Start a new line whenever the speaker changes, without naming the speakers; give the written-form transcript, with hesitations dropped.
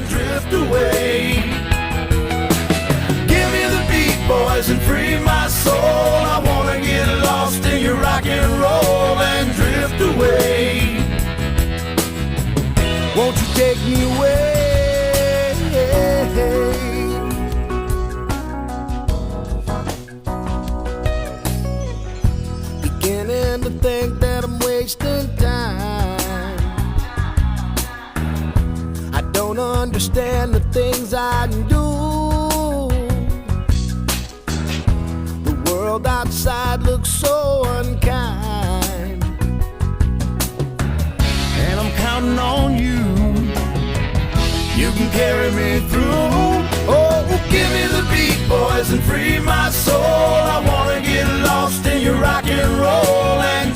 and drift away. Give me the beat, boys, and free my soul. I wanna get lost in your rock and roll and drift away. Won't you take me away? Beginning to think that I'm wasting time. I don't understand the things I do. The world outside looks so unkind, and I'm counting on you. You can carry me through. Oh, give me the beat, boys, and free my soul. I wanna get lost in your rock and roll and